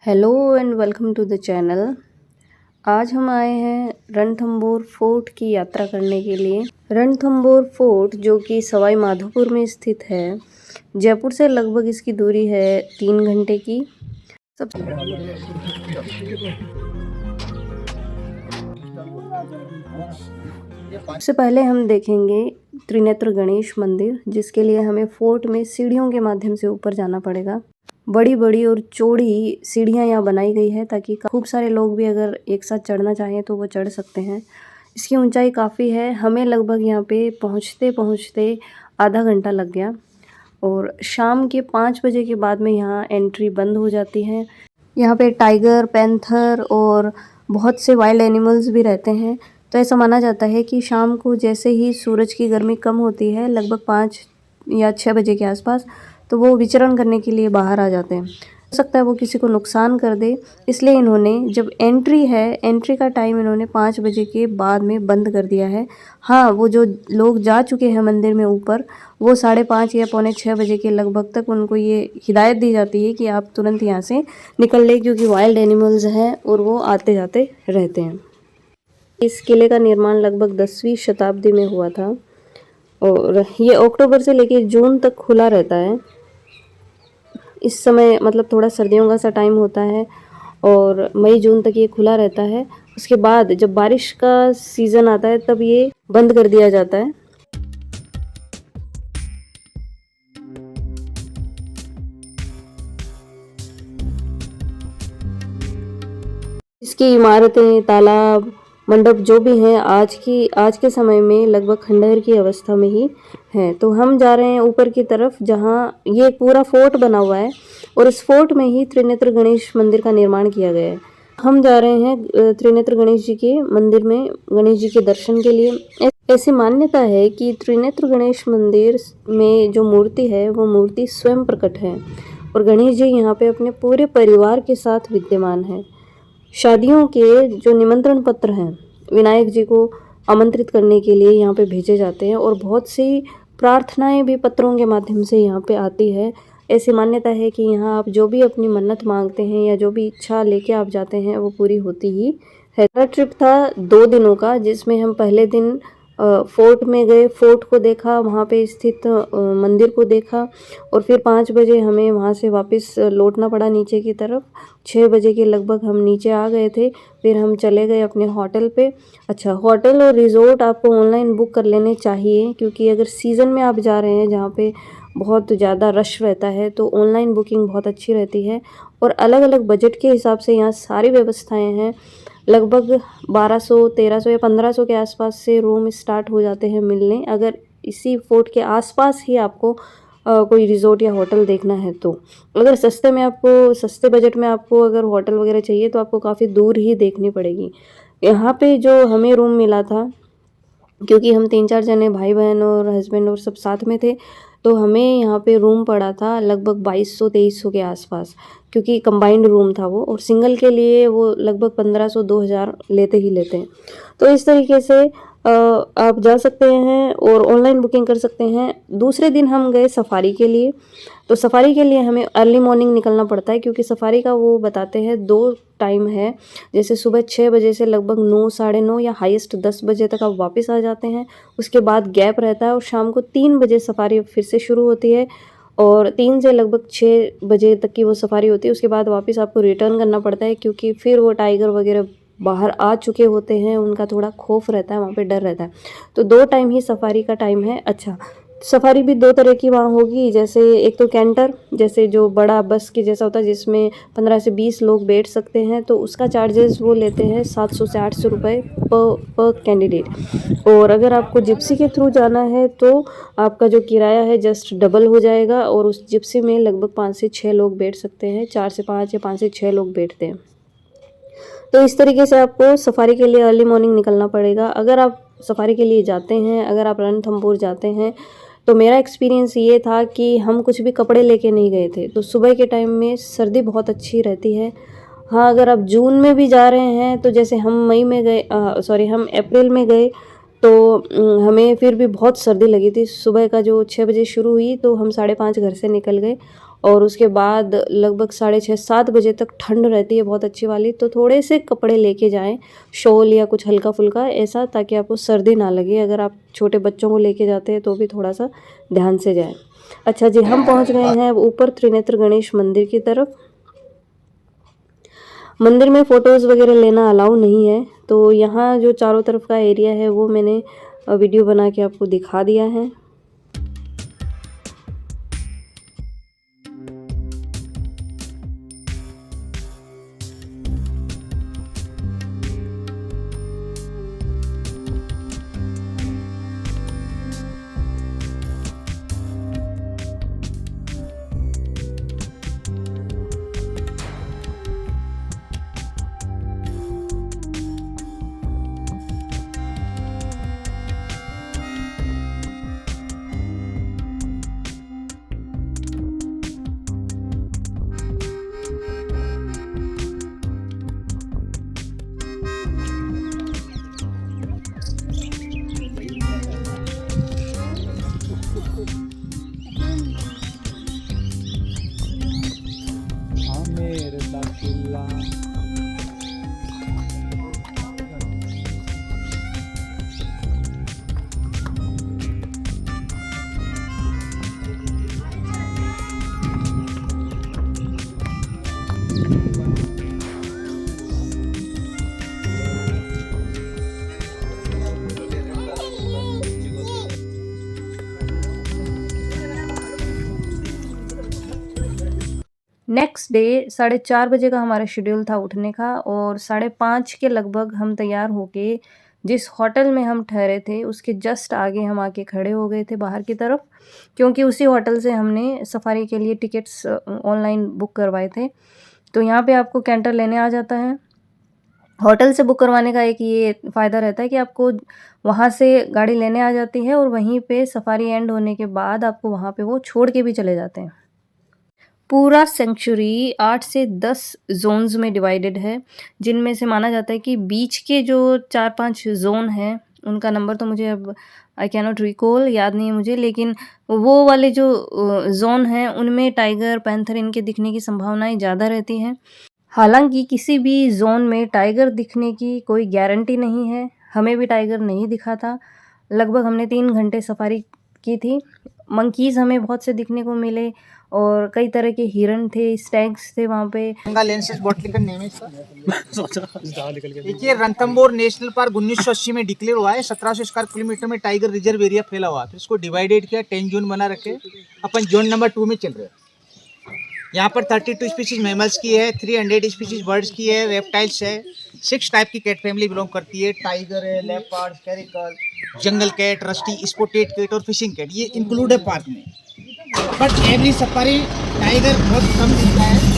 Hello and welcome to the channel. आज हम आए हैं रणथंभौर फोर्ट की यात्रा करने के लिए। रणथंभौर फोर्ट जो कि सवाई माधोपुर में स्थित है, जयपुर से लगभग इसकी दूरी है 3 घंटे की। सबसे पहले हम देखेंगे त्रिनेत्र गणेश मंदिर, जिसके लिए हमें फोर्ट में सीढ़ियों के माध्यम से ऊपर जाना पड़ेगा। बड़ी बड़ी और चौड़ी सीढ़ियाँ यहाँ बनाई गई है ताकि खूब सारे लोग भी अगर एक साथ चढ़ना चाहें तो वो चढ़ सकते हैं। इसकी ऊंचाई काफ़ी है। हमें लगभग यहाँ पे पहुँचते पहुँचते आधा घंटा लग गया और शाम के 5 बजे के बाद में यहाँ एंट्री बंद हो जाती है। यहाँ पे टाइगर, पैंथर और बहुत से वाइल्ड एनिमल्स भी रहते हैं। तो ऐसा माना जाता है कि शाम को जैसे ही सूरज की गर्मी कम होती है, लगभग 5 या 6 बजे के आसपास, तो वो विचरण करने के लिए बाहर आ जाते हैं। हो सकता है वो किसी को नुकसान कर दे, इसलिए इन्होंने जब एंट्री का टाइम इन्होंने 5 बजे के बाद में बंद कर दिया है। हाँ, वो जो लोग जा चुके हैं मंदिर में ऊपर, वो 5:30 या पौने 6 बजे के लगभग तक उनको ये हिदायत दी जाती है कि आप तुरंत यहाँ से निकल लें, क्योंकि वाइल्ड एनिमल्स हैं और वो आते जाते रहते हैं। इस किले का निर्माण लगभग 10वीं शताब्दी में हुआ था और ये अक्टूबर से लेकर जून तक खुला रहता है। इस समय मतलब थोड़ा सर्दियों का सा टाइम होता है और मई जून तक ये खुला रहता है। उसके बाद जब बारिश का सीज़न आता है तब ये बंद कर दिया जाता है। इसकी इमारतें, तालाब, मंडप जो भी हैं आज के समय में लगभग खंडहर की अवस्था में ही हैं। तो हम जा रहे हैं ऊपर की तरफ, जहाँ ये पूरा फोर्ट बना हुआ है और इस फोर्ट में ही त्रिनेत्र गणेश मंदिर का निर्माण किया गया है। हम जा रहे हैं त्रिनेत्र गणेश जी के मंदिर में गणेश जी के दर्शन के लिए। ऐसी मान्यता है कि त्रिनेत्र गणेश मंदिर में जो मूर्ति है वो मूर्ति स्वयं प्रकट है और गणेश जी यहाँ पे अपने पूरे परिवार के साथ विद्यमान है। शादियों के जो निमंत्रण पत्र हैं विनायक जी को आमंत्रित करने के लिए यहाँ पे भेजे जाते हैं और बहुत सी प्रार्थनाएं भी पत्रों के माध्यम से यहाँ पे आती है। ऐसी मान्यता है कि यहाँ आप जो भी अपनी मन्नत मांगते हैं या जो भी इच्छा लेके आप जाते हैं वो पूरी होती ही है। हमारा ट्रिप था 2 दिनों का, जिसमें हम पहले दिन फोर्ट में गए, फोर्ट को देखा, वहाँ पे स्थित मंदिर को देखा और फिर 5 बजे हमें वहाँ से वापस लौटना पड़ा नीचे की तरफ। 6 बजे के लगभग हम नीचे आ गए थे। फिर हम चले गए अपने होटल पे। अच्छा, होटल और रिज़ोर्ट आपको ऑनलाइन बुक कर लेने चाहिए, क्योंकि अगर सीज़न में आप जा रहे हैं जहाँ पे बहुत ज़्यादा रश रहता है तो ऑनलाइन बुकिंग बहुत अच्छी रहती है और अलग अलग बजट के हिसाब से यहाँ सारी व्यवस्थाएँ हैं। लगभग 1200, 1300 या 1500 के आसपास से रूम स्टार्ट हो जाते हैं मिलने, अगर इसी फोर्ट के आसपास ही आपको कोई रिज़ोर्ट या होटल देखना है तो। अगर सस्ते बजट में आपको अगर होटल वगैरह चाहिए तो आपको काफ़ी दूर ही देखनी पड़ेगी। यहाँ पे जो हमें रूम मिला था, क्योंकि हम 3-4 जने भाई बहन और हस्बैंड और सब साथ में थे, तो हमें यहाँ पे रूम पड़ा था लगभग 2200-2300 के आसपास, क्योंकि कंबाइंड रूम था वो, और सिंगल के लिए वो लगभग 1500-2000 लेते ही लेते हैं। तो इस तरीके से आप जा सकते हैं और ऑनलाइन बुकिंग कर सकते हैं। दूसरे दिन हम गए सफारी के लिए। तो सफारी के लिए हमें अर्ली मॉर्निंग निकलना पड़ता है, क्योंकि सफारी का वो बताते हैं 2 टाइम है। जैसे सुबह 6 बजे से लगभग 9, साढ़े 9 या हाईएस्ट 10 बजे तक आप वापस आ जाते हैं। उसके बाद गैप रहता है और शाम को 3 बजे सफारी फिर से शुरू होती है और 3 से लगभग 6 बजे तक की वो सफारी होती है। उसके बाद वापस आपको रिटर्न करना पड़ता है, क्योंकि फिर वो टाइगर वगैरह बाहर आ चुके होते हैं, उनका थोड़ा खौफ रहता है, वहाँ पे डर रहता है। तो 2 टाइम ही सफारी का टाइम है। अच्छा, सफारी भी 2 तरह की वहाँ होगी। जैसे एक तो कैंटर, जैसे जो बड़ा बस के जैसा होता है जिसमें 15 से 20 लोग बैठ सकते हैं, तो उसका चार्जेस वो लेते हैं 700 से 800 रुपये पर कैंडिडेट। और अगर आपको जिप्सी के थ्रू जाना है तो आपका जो किराया है जस्ट डबल हो जाएगा और उस जिप्सी में लगभग 5 से 6 लोग बैठ सकते हैं। 4 से 5 या 5 से 6 लोग बैठते हैं। तो इस तरीके से आपको सफारी के लिए अर्ली मॉर्निंग निकलना पड़ेगा। अगर आप सफारी के लिए जाते हैं, अगर आप रणथंभौर जाते हैं, तो मेरा एक्सपीरियंस ये था कि हम कुछ भी कपड़े लेके नहीं गए थे। तो सुबह के टाइम में सर्दी बहुत अच्छी रहती है। हाँ, अगर आप जून में भी जा रहे हैं तो जैसे हम हम अप्रैल में गए, तो हमें फिर भी बहुत सर्दी लगी थी। सुबह का जो 6 बजे शुरू हुई तो हम 5:30 घर से निकल गए और उसके बाद लगभग 6:30-7 बजे तक ठंड रहती है बहुत अच्छी वाली। तो थोड़े से कपड़े लेके जाएँ, शॉल या कुछ हल्का-फुल्का ऐसा, ताकि आपको सर्दी ना लगे। अगर आप छोटे बच्चों को लेके जाते हैं तो भी थोड़ा-सा ध्यान से जाएँ। अच्छा जी, हम पहुँच गए हैं अब ऊपर त्रिनेत्र गणेश मंदिर की तरफ। मंदिर में फ़ोटोज़ वगैरह लेना अलाउ नहीं है, तो यहाँ जो चारों तरफ का एरिया है वो मैंने वीडियो बना के आपको दिखा दिया है। नेक्स्ट डे 4:30 बजे का हमारा शेड्यूल था उठने का और 5:30 के लगभग हम तैयार होके जिस होटल में हम ठहरे थे उसके जस्ट आगे हम आके खड़े हो गए थे बाहर की तरफ, क्योंकि उसी होटल से हमने सफारी के लिए टिकट्स ऑनलाइन बुक करवाए थे। तो यहाँ पे आपको कैंटर लेने आ जाता है। होटल से बुक करवाने का एक ये फ़ायदा रहता है कि आपको वहाँ से गाड़ी लेने आ जाती है और वहीं पे सफारी एंड होने के बाद आपको वहाँ पे वो छोड़ के भी चले जाते हैं। पूरा सेंचुरी 8 से 10 ज़ोन्स में डिवाइडेड है, जिनमें से माना जाता है कि बीच के जो 4-5 ज़ोन हैं, उनका नंबर तो मुझे अब आई कैन नॉट रिकॉल, याद नहीं है मुझे, लेकिन वो वाले जो ज़ोन हैं, उनमें टाइगर, पैंथर इनके दिखने की संभावनाएँ ज़्यादा रहती हैं। हालाँकि किसी भी ज़ोन में टाइगर दिखने की कोई गारंटी नहीं है, हमें भी टाइगर नहीं दिखा था। लगभग हमने 3 घंटे सफारी की थी। मंकीज़ हमें बहुत से दिखने को मिले और कई तरह के हिरन थे, स्टैग्स थे वहाँ पे। लेंसेज बॉटलिकन नेम है इसका। देखिए, रणथंभौर नेशनल पार्क 1980 में डिक्लेयर हुआ है। 1700 स्क्वायर किलोमीटर में टाइगर रिजर्व एरिया फैला हुआ है। फिर इसको डिवाइडेड किया, 10 जोन बना रखे। अपन जोन नंबर 2 में चल रहे हैं। यहाँ पर 32 स्पीसीज मैमल्स की है, 300 स्पीसीज बर्ड्स की है, रेप्टाइल्स है, 6 टाइप की कैट फैमिली बिलोंग करती है। टाइगर है, leopard, caracal, jungle cat, rusty, spotted cat और फिशिंग कैट, ये इंक्लूड है पार्क में। बट एवरी सफारी टाइगर बहुत कम दिखता है।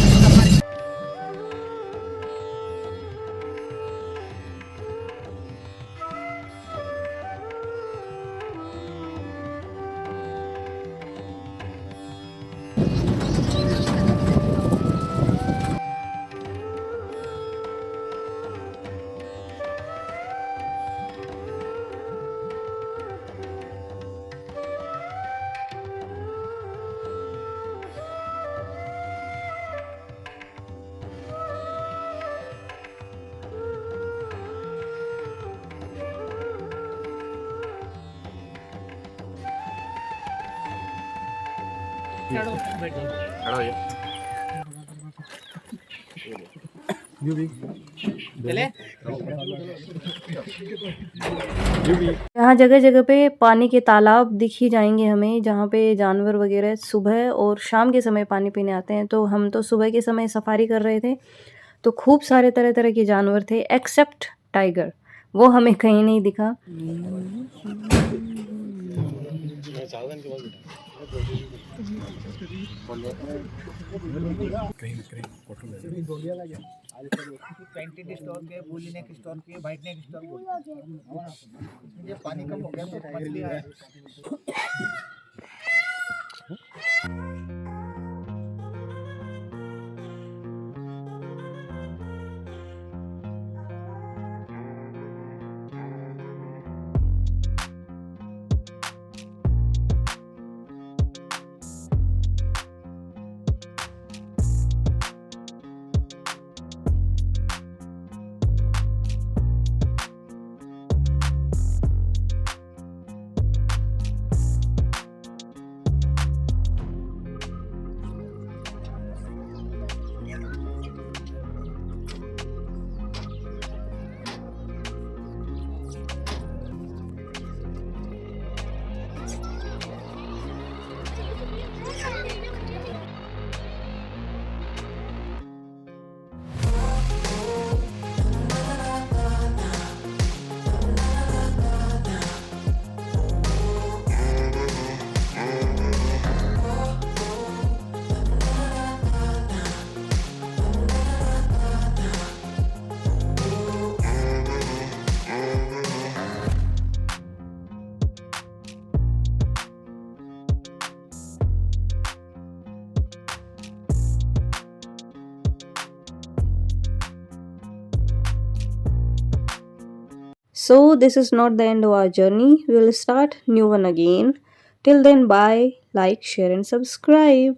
यहाँ जगह-जगह पे पानी के तालाब दिख ही जाएँगे हमें, जहाँ पे जानवर वगैरह सुबह और शाम के समय पानी पीने आते हैं। तो हम तो सुबह के समय सफारी कर रहे थे, तो खूब सारे तरह-तरह के जानवर थे एक्सेप्ट टाइगर, वो हमें कहीं नहीं दिखा। पेंटेड स्टोर के, बुली नेक स्टोर के, वाइट नेक स्टोर के। ये पानी कम हो गया तो मछली आया। So this is not the end of our journey. We will start new one again. Till then, bye. Like, share and subscribe.